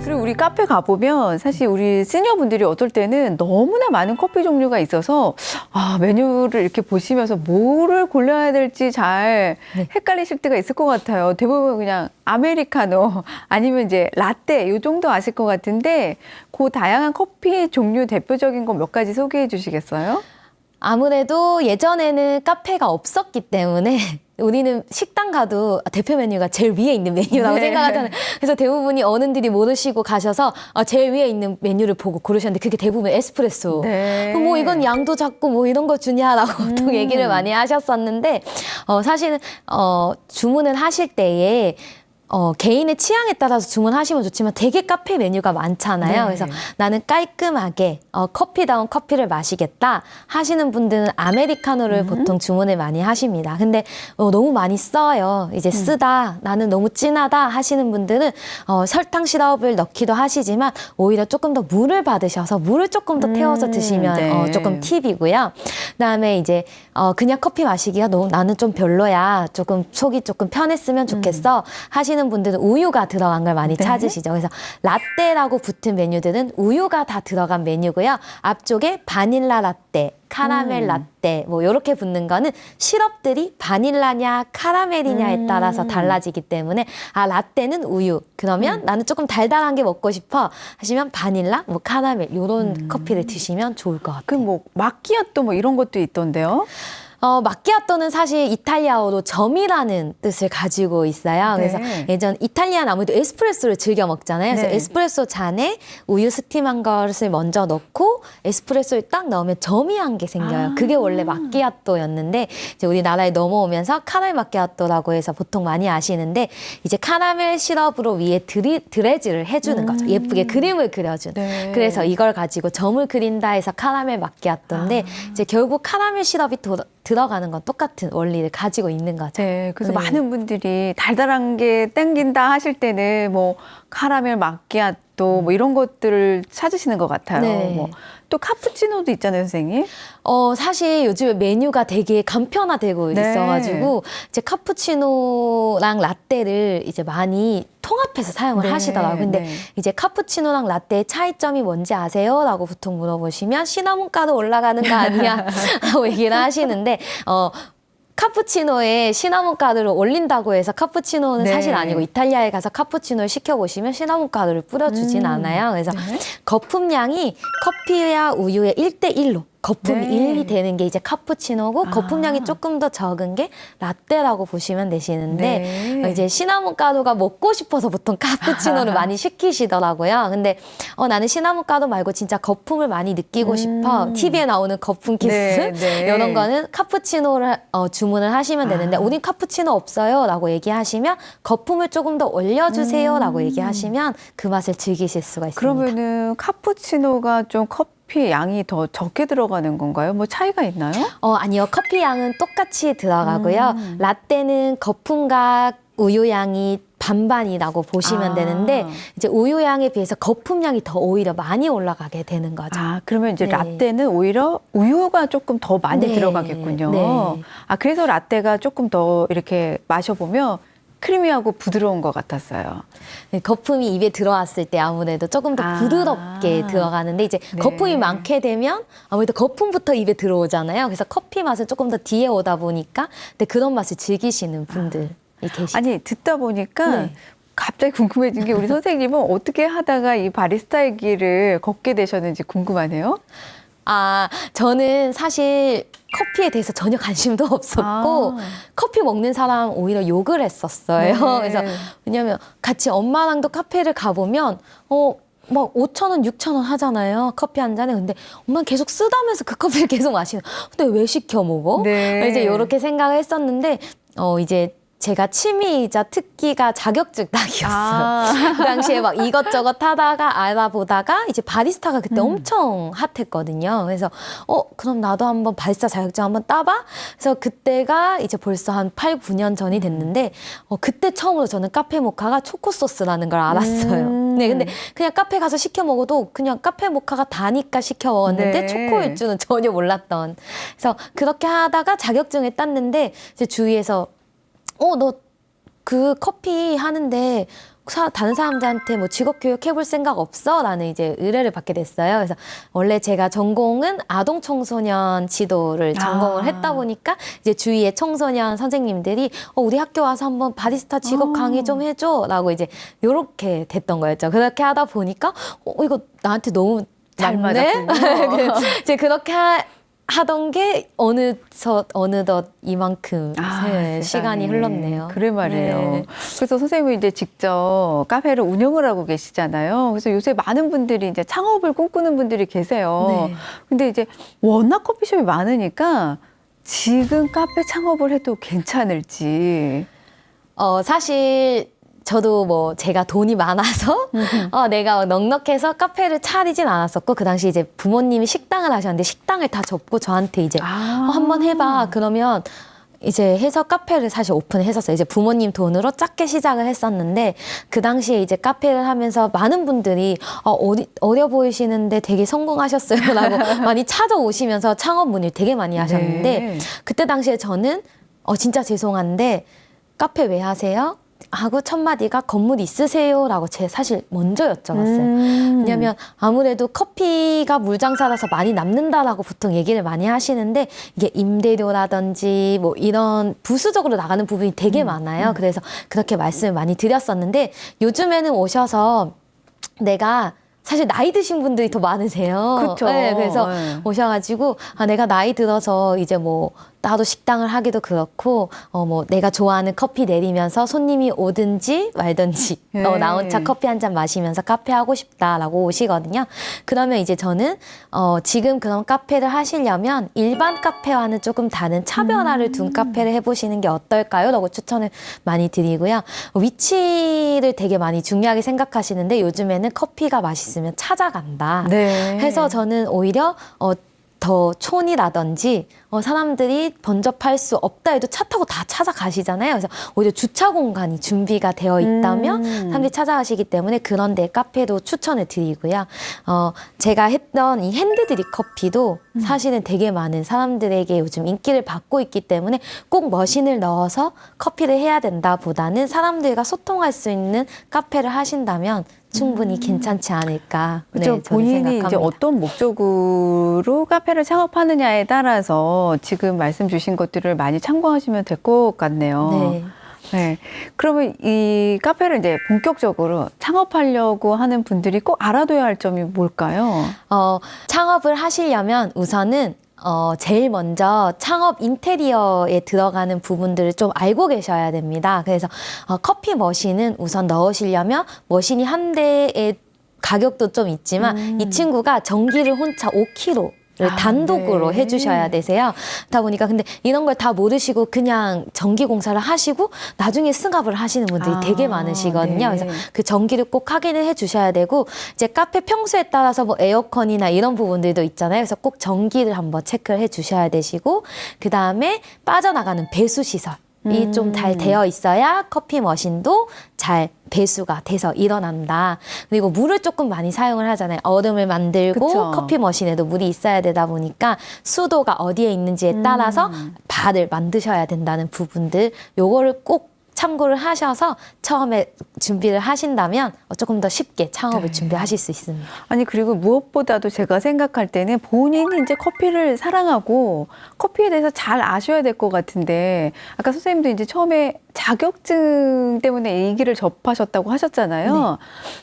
그리고 우리 카페 가보면 사실 우리 시니어분들이 어떨 때는 너무나 많은 커피 종류가 있어서 메뉴를 이렇게 보시면서 뭐를 골라야 될지 잘 네. 헷갈리실 때가 있을 것 같아요. 대부분 그냥 아메리카노 아니면 이제 라떼 요 정도 아실 것 같은데 그 다양한 커피 종류 대표적인 거 몇 가지 소개해 주시겠어요? 아무래도 예전에는 카페가 없었기 때문에 우리는 식당 가도 대표 메뉴가 제일 위에 있는 메뉴라고 네. 생각하잖아요. 그래서 대부분이 어른들이 모르시고 가셔서 제일 위에 있는 메뉴를 보고 고르셨는데 그게 대부분 에스프레소. 네. 뭐 이건 양도 작고 뭐 이런 거 주냐라고 보통 얘기를 많이 하셨었는데 사실은 주문을 하실 때에 개인의 취향에 따라서 주문하시면 좋지만 되게 카페 메뉴가 많잖아요. 네. 그래서 나는 깔끔하게 커피다운 커피를 마시겠다 하시는 분들은 아메리카노를 보통 주문을 많이 하십니다. 근데 너무 많이 써요. 이제 쓰다 나는 너무 진하다 하시는 분들은 설탕 시럽을 넣기도 하시지만 오히려 조금 더 물을 받으셔서 물을 조금 더 태워서 드시면 네. 조금 팁이고요. 그다음에 이제 그냥 커피 마시기가 너무 나는 좀 별로야. 조금 속이 조금 편했으면 좋겠어 하시는 분들은 우유가 들어간 걸 많이 네. 찾으시죠. 그래서 라떼라고 붙은 메뉴들은 우유가 다 들어간 메뉴고요. 앞쪽에 바닐라 라떼, 카라멜 라떼 뭐 이렇게 붙는 거는 시럽들이 바닐라냐 카라멜이냐에 따라서 달라지기 때문에 라떼는 우유 그러면 나는 조금 달달한 게 먹고 싶어 하시면 바닐라 뭐 카라멜 이런 커피를 드시면 좋을 것 같아요. 그 뭐 마키아또 뭐 이런 것도 있던데요? 마키아토는 사실 이탈리아어로 점이라는 뜻을 가지고 있어요. 그래서 네. 예전 이탈리아는 아무래도 에스프레소를 즐겨 먹잖아요. 그래서 네. 에스프레소 잔에 우유 스팀한 것을 먼저 넣고 에스프레소를 딱 넣으면 점이 한 개 생겨요. 그게 원래 마키아토였는데 이제 우리나라에 넘어오면서 카라멜 마키아토라고 해서 보통 많이 아시는데 이제 카라멜 시럽으로 위에 드레즈를 해주는 거죠. 예쁘게 그림을 그려준. 네. 그래서 이걸 가지고 점을 그린다 해서 카라멜 마키아토인데 이제 결국 카라멜 시럽이 들어가는 건 똑같은 원리를 가지고 있는 거죠. 네, 그래서 네. 많은 분들이 달달한 게 땡긴다 하실 때는 뭐 카라멜 마끼아또 뭐 이런 것들을 찾으시는 것 같아요. 네. 뭐 또 카푸치노도 있잖아요, 선생님. 사실 요즘에 메뉴가 되게 간편화되고 네. 있어가지고 이제 카푸치노랑 라떼를 이제 많이 통합해서 사용을 네, 하시더라고요. 근데 네. 이제 카푸치노랑 라떼의 차이점이 뭔지 아세요? 라고 보통 물어보시면 시나몬 가루 올라가는 거 아니야? 라고 얘기를 하시는데 카푸치노에 시나몬 가루를 올린다고 해서 카푸치노는 네. 사실 아니고 이탈리아에 가서 카푸치노를 시켜보시면 시나몬 가루를 뿌려주진 않아요. 그래서 네. 거품량이 커피와 우유의 1대1로 거품이 네. 1이 되는 게 이제 카푸치노고 거품량이 조금 더 적은 게 라떼라고 보시면 되시는데 네. 이제 시나몬 가루가 먹고 싶어서 보통 카푸치노를 많이 시키시더라고요. 근데 나는 시나몬 가루 말고 진짜 거품을 많이 느끼고 싶어. TV에 나오는 거품 키스 네, 네. 이런 거는 카푸치노를 주문을 하시면 되는데 우린 카푸치노 없어요 라고 얘기하시면 거품을 조금 더 올려주세요 라고 얘기하시면 그 맛을 즐기실 수가 있습니다. 그러면은 카푸치노가 좀 커피 양이 더 적게 들어가는 건가요? 뭐 차이가 있나요? 아니요. 커피 양은 똑같이 들어가고요. 라떼는 거품과 우유 양이 반반이라고 보시면 되는데 이제 우유 양에 비해서 거품 양이 더 오히려 많이 올라가게 되는 거죠. 그러면 이제 네. 라떼는 오히려 우유가 조금 더 많이 네. 들어가겠군요. 네. 그래서 라떼가 조금 더 이렇게 마셔보면 크리미하고 부드러운 것 같았어요. 네, 거품이 입에 들어왔을 때 아무래도 조금 더 부드럽게 들어가는데 이제 네. 거품이 많게 되면 아무래도 거품부터 입에 들어오잖아요. 그래서 커피 맛은 조금 더 뒤에 오다 보니까 근데 그런 맛을 즐기시는 분들이 계시죠. 아니 듣다 보니까 네. 갑자기 궁금해진 게 우리 선생님은 어떻게 하다가 이 바리스타의 길을 걷게 되셨는지 궁금하네요. 저는 사실 커피에 대해서 전혀 관심도 없었고 커피 먹는 사람 오히려 욕을 했었어요. 네. 그래서 왜냐면 같이 엄마랑도 카페를 가보면 막 5,000원, 6,000원 하잖아요. 커피 한 잔에. 근데 엄마는 계속 쓰다면서 그 커피를 계속 마시는. 근데 왜 시켜 먹어? 네. 이제 이렇게 생각을 했었는데 이제 제가 취미이자 특기가 자격증 딱이었어요. 그 당시에 막 이것저것 하다가 알아보다가 이제 바리스타가 그때 엄청 핫했거든요. 그래서 그럼 나도 한번 바리스타 자격증 한번 따봐? 그래서 그때가 이제 벌써 한 8, 9년 전이 됐는데 그때 처음으로 저는 카페 모카가 초코 소스라는 걸 알았어요. 네, 근데 그냥 카페 가서 시켜 먹어도 그냥 카페 모카가 다니까 시켜 먹었는데 네. 초코일 줄은 전혀 몰랐던. 그래서 그렇게 하다가 자격증을 땄는데 이제 주위에서 너 그 커피 하는데 다른 사람들한테 뭐 직업 교육 해볼 생각 없어? 라는 이제 의뢰를 받게 됐어요. 그래서 원래 제가 전공은 아동 청소년 지도를 전공을 했다 보니까 이제 주위에 청소년 선생님들이 우리 학교 와서 한번 바리스타 직업 강의 좀 해줘 라고 이제 요렇게 됐던 거였죠. 그렇게 하다 보니까 이거 나한테 너무 잘 맞네? 이제 그렇게 하던 게 어느덧 이만큼 시간이 흘렀네요. 그래 말이에요. 네. 그래서 선생님이 이제 직접 카페를 운영을 하고 계시잖아요. 그래서 요새 많은 분들이 이제 창업을 꿈꾸는 분들이 계세요. 네. 근데 이제 워낙 커피숍이 많으니까 지금 카페 창업을 해도 괜찮을지. 사실 저도 뭐 제가 돈이 많아서 내가 넉넉해서 카페를 차리진 않았었고 그 당시 이제 부모님이 식당을 하셨는데 식당을 다 접고 저한테 이제 한번 해봐. 그러면 이제 해서 카페를 사실 오픈을 했었어요. 이제 부모님 돈으로 작게 시작을 했었는데 그 당시에 이제 카페를 하면서 많은 분들이 어려 보이시는데 되게 성공하셨어요라고 많이 찾아오시면서 창업 문의를 되게 많이 하셨는데 네. 그때 당시에 저는 진짜 죄송한데 카페 왜 하세요? 하고 첫 마디가 건물 있으세요? 라고 제 사실 먼저 여쭤봤어요. 왜냐면 아무래도 커피가 물장사라서 많이 남는다라고 보통 얘기를 많이 하시는데 이게 임대료라든지 뭐 이런 부수적으로 나가는 부분이 되게 많아요. 그래서 그렇게 말씀을 많이 드렸었는데 요즘에는 오셔서 내가 사실 나이 드신 분들이 더 많으세요. 그렇죠. 네, 그래서 네. 오셔가지고 내가 나이 들어서 이제 뭐 나도 식당을 하기도 그렇고 뭐 내가 좋아하는 커피 내리면서 손님이 오든지 말든지 나 혼자 커피 한 잔 마시면서 카페 하고 싶다라고 오시거든요. 그러면 이제 저는 지금 그런 카페를 하시려면 일반 카페와는 조금 다른 차별화를 둔 카페를 해보시는 게 어떨까요? 라고 추천을 많이 드리고요. 위치를 되게 많이 중요하게 생각하시는데 요즘에는 커피가 맛있으면 찾아간다. 네. 해서 저는 오히려 더 촌이라든지 사람들이 번접할 수 없다 해도 차 타고 다 찾아가시잖아요. 그래서 오히려 주차 공간이 준비가 되어 있다면 사람들이 찾아가시기 때문에 그런 데 카페도 추천을 드리고요. 제가 했던 이 핸드드립 커피도 사실은 되게 많은 사람들에게 요즘 인기를 받고 있기 때문에 꼭 머신을 넣어서 커피를 해야 된다 보다는 사람들과 소통할 수 있는 카페를 하신다면 충분히 괜찮지 않을까. 그렇죠. 네, 저는 본인이 생각합니다. 이제 어떤 목적으로 카페를 창업하느냐에 따라서 지금 말씀 주신 것들을 많이 참고하시면 될 것 같네요. 네. 네. 그러면 이 카페를 이제 본격적으로 창업하려고 하는 분들이 꼭 알아둬야 할 점이 뭘까요? 창업을 하시려면 우선은 제일 먼저 창업 인테리어에 들어가는 부분들을 좀 알고 계셔야 됩니다. 그래서 커피 머신은 우선 넣으시려면 머신이 한 대의 가격도 좀 있지만 이 친구가 전기를 혼자 5kg 를 단독으로 네. 해주셔야 되세요. 그러다 보니까 근데 이런 걸 다 모르시고 그냥 전기 공사를 하시고 나중에 승합을 하시는 분들이 되게 많으시거든요. 네. 그래서 그 전기를 꼭 확인을 해주셔야 되고 이제 카페 평수에 따라서 뭐 에어컨이나 이런 부분들도 있잖아요. 그래서 꼭 전기를 한번 체크를 해주셔야 되시고 그 다음에 빠져나가는 배수 시설. 이 좀 잘 되어 있어야 커피 머신도 잘 배수가 돼서 일어난다. 그리고 물을 조금 많이 사용을 하잖아요. 얼음을 만들고 그쵸. 커피 머신에도 물이 있어야 되다 보니까 수도가 어디에 있는지에 따라서 바를 만드셔야 된다는 부분들 요거를 꼭 참고를 하셔서 처음에 준비를 하신다면 조금 더 쉽게 창업을 준비하실 수 있습니다. 아니, 그리고 무엇보다도 제가 생각할 때는 본인이 이제 커피를 사랑하고 커피에 대해서 잘 아셔야 될 것 같은데, 아까 선생님도 이제 처음에 자격증 때문에 이 길을 접하셨다고 하셨잖아요. 네.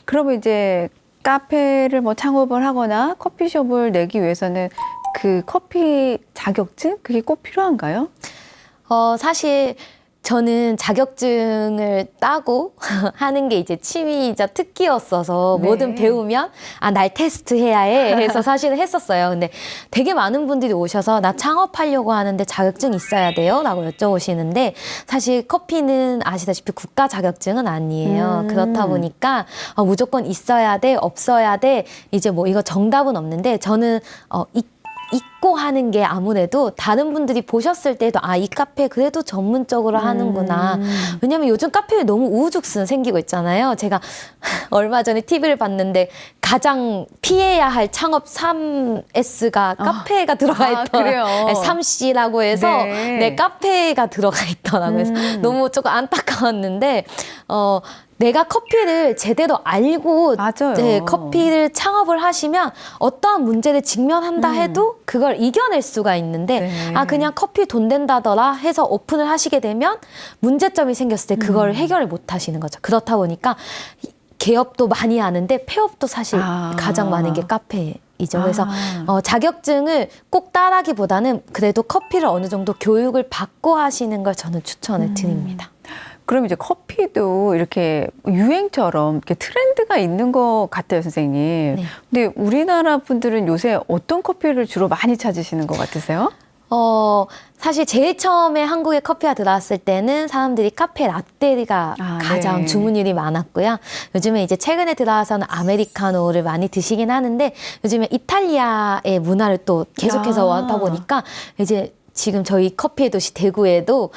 그러면 이제 카페를 뭐 창업을 하거나 커피숍을 내기 위해서는 그 커피 자격증? 그게 꼭 필요한가요? 사실 저는 자격증을 따고 하는 게 이제 취미이자 특기였어서 네. 뭐든 배우면 날 테스트해야 해 해서 사실은 했었어요. 근데 되게 많은 분들이 오셔서 나 창업하려고 하는데 자격증 있어야 돼요? 라고 여쭤보시는데 사실 커피는 아시다시피 국가 자격증은 아니에요. 그렇다 보니까 무조건 있어야 돼, 없어야 돼. 이제 뭐 이거 정답은 없는데 저는 있고 하는 게 아무래도 다른 분들이 보셨을 때도 이 카페 그래도 전문적으로 하는구나. 왜냐면 요즘 카페에 너무 우후죽순 생기고 있잖아요. 제가 얼마 전에 TV를 봤는데 가장 피해야 할 창업 3S가 카페가 들어가 있던 그래요? 3C라고 해서 네. 카페가 들어가 있더라고요. 그래서 너무 조금 안타까웠는데 내가 커피를 제대로 알고 맞아요. 네, 커피를 창업을 하시면 어떠한 문제를 직면한다 해도 그걸 이겨낼 수가 있는데 네. 그냥 커피 돈 된다더라 해서 오픈을 하시게 되면 문제점이 생겼을 때 그걸 해결을 못 하시는 거죠. 그렇다 보니까 개업도 많이 하는데 폐업도 사실 가장 많은 게 카페이죠. 그래서 자격증을 꼭 따라기보다는 그래도 커피를 어느 정도 교육을 받고 하시는 걸 저는 추천을 드립니다. 그럼 이제 커피도 이렇게 유행처럼 이렇게 트렌드가 있는 것 같아요, 선생님. 네. 근데 우리나라 분들은 요새 어떤 커피를 주로 많이 찾으시는 것 같으세요? 사실 제일 처음에 한국에 커피가 들어왔을 때는 사람들이 카페 라떼가 가장 네. 주문율이 많았고요. 요즘에 이제 최근에 들어와서는 아메리카노를 많이 드시긴 하는데 요즘에 이탈리아의 문화를 또 계속해서 왔다 보니까 이제 지금 저희 커피의 도시 대구에도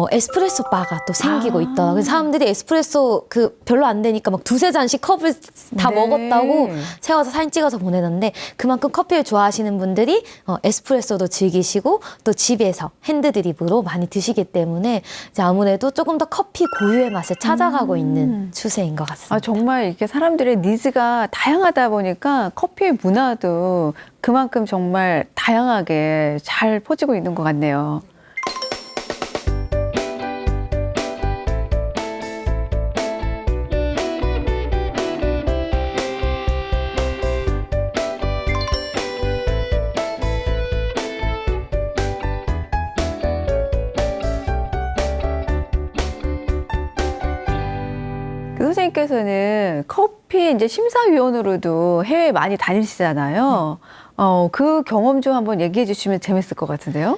에스프레소 바가 또 생기고 있더라고요. 그래서 사람들이 에스프레소 별로 안 되니까 막 두세 잔씩 컵을 다 네. 먹었다고 세워서 사진 찍어서 보내는데 그만큼 커피를 좋아하시는 분들이 에스프레소도 즐기시고 또 집에서 핸드드립으로 많이 드시기 때문에 이제 아무래도 조금 더 커피 고유의 맛을 찾아가고 있는 추세인 것 같습니다. 정말 이렇게 사람들의 니즈가 다양하다 보니까 커피의 문화도 그만큼 정말 다양하게 잘 퍼지고 있는 것 같네요. 선생님께서는 커피 이제 심사위원으로도 해외 많이 다니시잖아요. 그 경험 좀 한번 얘기해 주시면 재밌을 것 같은데요.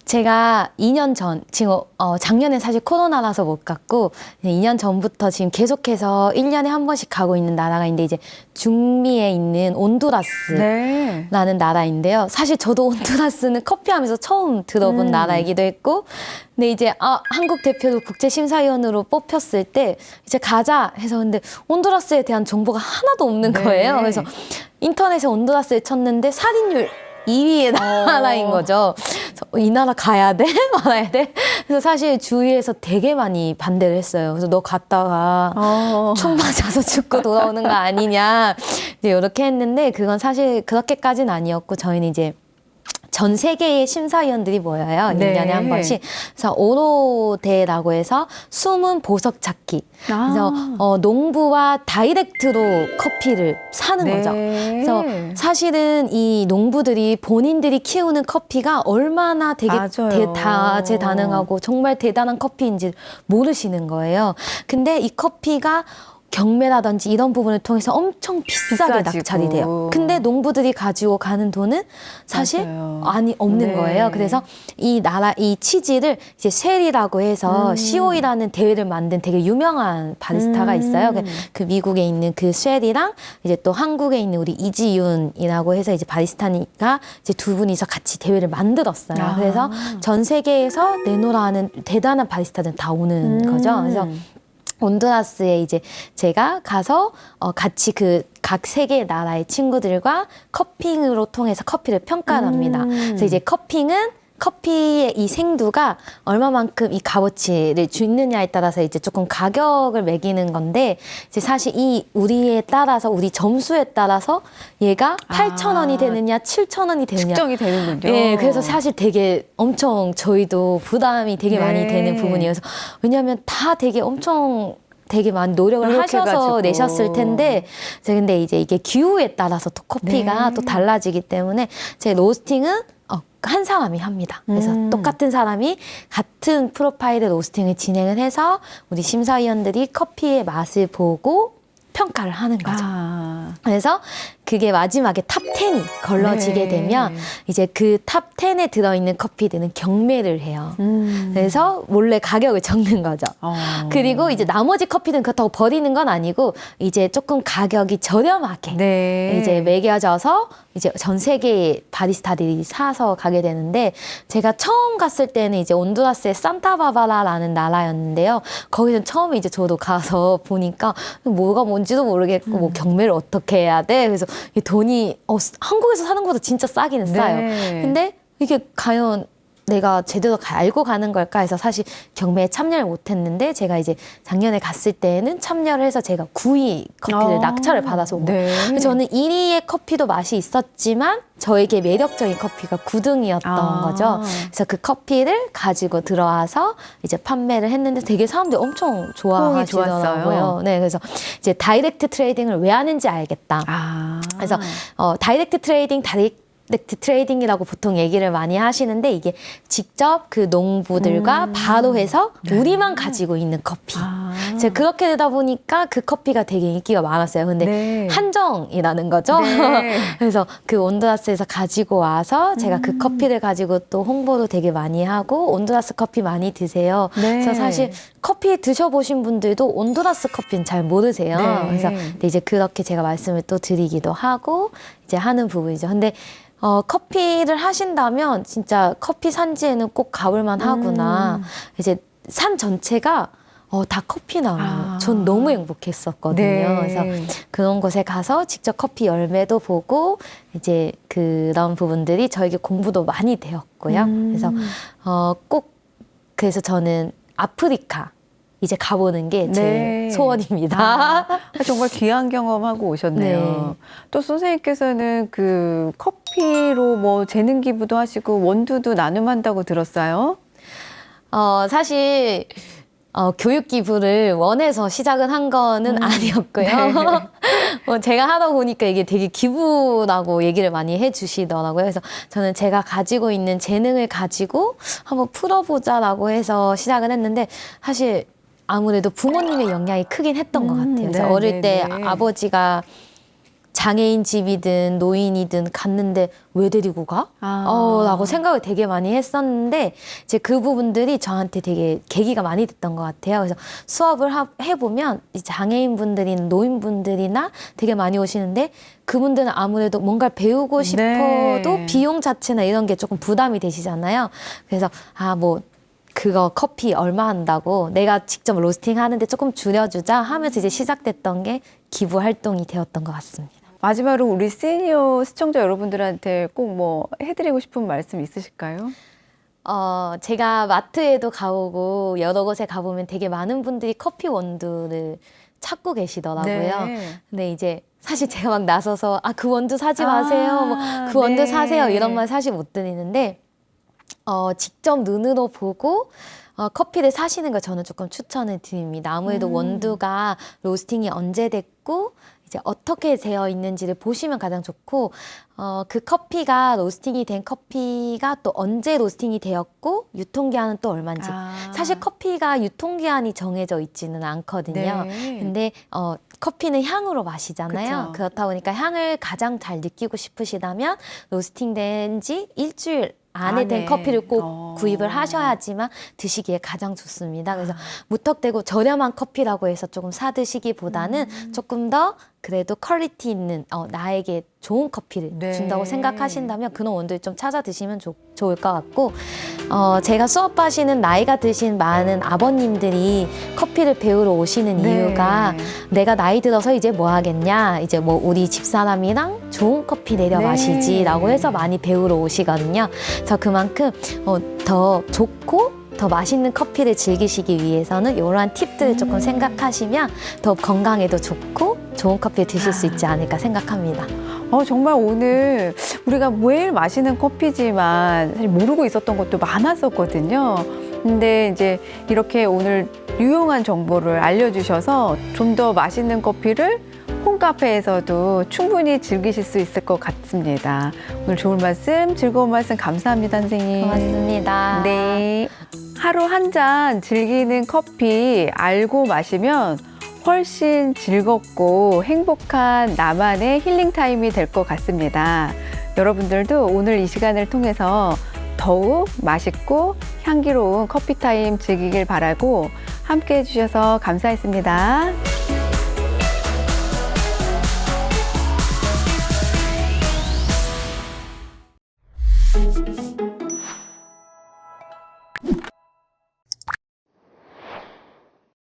제가 2년 전, 지금 작년에 사실 코로나라서 못 갔고 2년 전부터 지금 계속해서 1년에 한 번씩 가고 있는 나라가 있는데 이제 중미에 있는 온두라스라는 네. 나라인데요. 사실 저도 온두라스는 커피하면서 처음 들어본 나라이기도 했고, 근데 이제 한국 대표로 국제심사위원으로 뽑혔을 때 이제 가자 해서 근데 온두라스에 대한 정보가 하나도 없는 네. 거예요. 그래서 인터넷에 온두라스를 쳤는데 살인율 2위의 나라인 거죠. 그래서 이 나라 가야 돼? 말아야 돼? 그래서 사실 주위에서 되게 많이 반대를 했어요. 그래서 너 갔다가 총 맞아서 죽고 돌아오는 거 아니냐. 이제 이렇게 했는데 그건 사실 그렇게까지는 아니었고 저희는 이제 전 세계의 심사위원들이 모여요. 네. 1년에 한 번씩. 그래서 오로대라고 해서 숨은 보석 찾기. 그래서 농부와 다이렉트로 커피를 사는 네. 거죠. 그래서 사실은 이 농부들이 본인들이 키우는 커피가 얼마나 되게 맞아요. 다재다능하고 정말 대단한 커피인지 모르시는 거예요. 근데 이 커피가 경매라든지 이런 부분을 통해서 엄청 비싸게 비싸지고. 낙찰이 돼요. 근데 농부들이 가지고 가는 돈은 사실 맞아요. 없는 네. 거예요. 그래서 이 치즈를 이제 쉘이라고 해서 COE라는 대회를 만든 되게 유명한 바리스타가 있어요. 그 미국에 있는 그 쉘이랑 이제 또 한국에 있는 우리 이지윤이라고 해서 이제 바리스타니까 이제 두 분이서 같이 대회를 만들었어요. 그래서 전 세계에서 내노라 하는 대단한 바리스타들은 다 오는 거죠. 그래서 온두라스에 이제 제가 가서 같이 그 각 세 개의 나라의 친구들과 커핑으로 통해서 커피를 평가를 합니다. 그래서 이제 커피의 이 생두가 얼마만큼 이 값어치를 주느냐에 따라서 이제 조금 가격을 매기는 건데 이제 사실 우리 점수에 따라서 얘가 8,000원이 되느냐 7,000원이 되느냐 측정이 되는군요. 예, 그래서 사실 되게 엄청 저희도 부담이 되게 많이 되는 부분이어서 왜냐하면 다 되게 많이 노력을 하셔서 노력해가지고. 내셨을 텐데, 근데 이제 이게 기후에 따라서 또 커피가 또 달라지기 때문에 제 로스팅은 한 사람이 합니다. 그래서 똑같은 사람이 같은 프로파일의 로스팅을 진행을 해서 우리 심사위원들이 커피의 맛을 보고 평가를 하는 거죠. 그래서 그게 마지막에 탑 10이 걸러지게 되면 이제 그 탑 10에 들어있는 커피들은 경매를 해요. 그래서 몰래 가격을 적는 거죠. 그리고 이제 나머지 커피는 그렇다고 버리는 건 아니고 이제 조금 가격이 저렴하게 이제 매겨져서 이제 전 세계의 바리스타들이 사서 가게 되는데 제가 처음 갔을 때는 이제 온두라스의 산타바바라라는 나라였는데요. 거기는 처음에 이제 저도 가서 보니까 뭐가 뭔지도 모르겠고 뭐 경매를 어떻게 해야 돼? 그래서 이 돈이 한국에서 사는 것보다 진짜 싸기는 싸요. 근데 이게 과연 내가 제대로 알고 가는 걸까 해서 사실 경매에 참여를 못했는데 제가 이제 작년에 갔을 때는 참여를 해서 제가 9위 커피를 낙찰을 받아서 온 거예요. 저는 1위의 커피도 맛이 있었지만 저에게 매력적인 커피가 9등이었던 거죠. 그래서 그 커피를 가지고 들어와서 이제 판매를 했는데 되게 사람들이 엄청 좋아하시더라고요. 네, 그래서 이제 다이렉트 트레이딩을 왜 하는지 알겠다. 그래서 다이렉트 트레이딩이라고 보통 얘기를 많이 하시는데 이게 직접 그 농부들과 바로 해서 우리만 가지고 있는 커피. 제가 그렇게 되다 보니까 그 커피가 되게 인기가 많았어요. 근데 한정이라는 거죠. 그래서 그 온두라스에서 가지고 와서 제가 그 커피를 가지고 또 홍보도 되게 많이 하고 온두라스 커피 많이 드세요. 그래서 사실 커피 드셔보신 분들도 온두라스 커피는 잘 모르세요. 그래서 근데 이제 그렇게 제가 말씀을 또 드리기도 하고 이제 하는 부분이죠. 근데 커피를 하신다면 진짜 커피 산지에는 꼭 가볼만 하구나. 이제 산 전체가 다 커피 나와요. 전 너무 행복했었거든요. 그래서 그런 곳에 가서 직접 커피 열매도 보고 이제 그런 부분들이 저에게 공부도 많이 되었고요. 그래서 그래서 저는 아프리카 이제 가보는 게 제 소원입니다. 정말 귀한 경험하고 오셨네요. 또 선생님께서는 그 커피로 뭐 재능 기부도 하시고 원두도 나눔한다고 들었어요? 사실 교육 기부를 원해서 시작은 한 거는 아니었고요. 제가 하다 보니까 이게 되게 기부라고 얘기를 많이 해주시더라고요. 그래서 저는 제가 가지고 있는 재능을 가지고 한번 풀어보자라고 해서 시작을 했는데 사실 아무래도 부모님의 영향이 크긴 했던 것 같아요. 그래서 네, 어릴 때 네, 네. 아버지가 장애인 집이든 노인이든 갔는데 왜 데리고 가? 라고 생각을 되게 많이 했었는데 이제 그 부분들이 저한테 되게 계기가 많이 됐던 것 같아요. 그래서 수업을 해보면 이 장애인분들이나 노인분들이나 되게 많이 오시는데 그분들은 아무래도 뭔가를 배우고 싶어도 네. 비용 자체나 이런 게 조금 부담이 되시잖아요. 그래서 그거 커피 얼마 한다고 내가 직접 로스팅 하는데 조금 줄여주자 하면서 이제 시작됐던 게 기부 활동이 되었던 것 같습니다. 마지막으로 우리 시니어 시청자 여러분들한테 꼭 뭐 해드리고 싶은 말씀 있으실까요? 제가 마트에도 가보고 여러 곳에 가보면 되게 많은 분들이 커피 원두를 찾고 계시더라고요. 네. 근데 이제 사실 제가 막 나서서 그 원두 사지 마세요. 뭐 그 원두 네. 사세요. 이런 말 사실 못 드리는데 직접 눈으로 보고 커피를 사시는 걸 저는 조금 추천을 드립니다. 아무래도 원두가 로스팅이 언제 됐고 이제 어떻게 되어 있는지를 보시면 가장 좋고 그 커피가 로스팅이 된 커피가 또 언제 로스팅이 되었고 유통기한은 또 얼마인지 사실 커피가 유통기한이 정해져 있지는 않거든요. 네. 근데 커피는 향으로 마시잖아요. 그쵸. 그렇다 보니까 향을 가장 잘 느끼고 싶으시다면 로스팅 된 지 일주일 안에 된 커피를 꼭 구입을 하셔야지만 드시기에 가장 좋습니다. 그래서 무턱대고 저렴한 커피라고 해서 조금 사 드시기보다는 조금 더 그래도 퀄리티 있는 나에게 좋은 커피를 네. 준다고 생각하신다면 그런 원두를 좀 찾아 드시면 좋을 것 같고 제가 수업하시는 나이가 드신 많은 아버님들이 커피를 배우러 오시는 네. 이유가 내가 나이 들어서 이제 뭐 하겠냐 이제 뭐 우리 집사람이랑 좋은 커피 내려 네. 마시지라고 해서 많이 배우러 오시거든요. 그래서 그만큼 더 좋고 더 맛있는 커피를 즐기시기 위해서는 이러한 팁들을 조금 생각하시면 더 건강에도 좋고 좋은 커피를 드실 수 있지 않을까 생각합니다. 정말 오늘 우리가 매일 마시는 커피지만 사실 모르고 있었던 것도 많았었거든요. 근데 이제 이렇게 오늘 유용한 정보를 알려주셔서 좀 더 맛있는 커피를 홈카페에서도 충분히 즐기실 수 있을 것 같습니다. 오늘 좋은 말씀, 즐거운 말씀 감사합니다, 선생님. 고맙습니다. 네. 하루 한 잔 즐기는 커피 알고 마시면 훨씬 즐겁고 행복한 나만의 힐링 타임이 될 것 같습니다. 여러분들도 오늘 이 시간을 통해서 더욱 맛있고 향기로운 커피 타임 즐기길 바라고 함께 해주셔서 감사했습니다.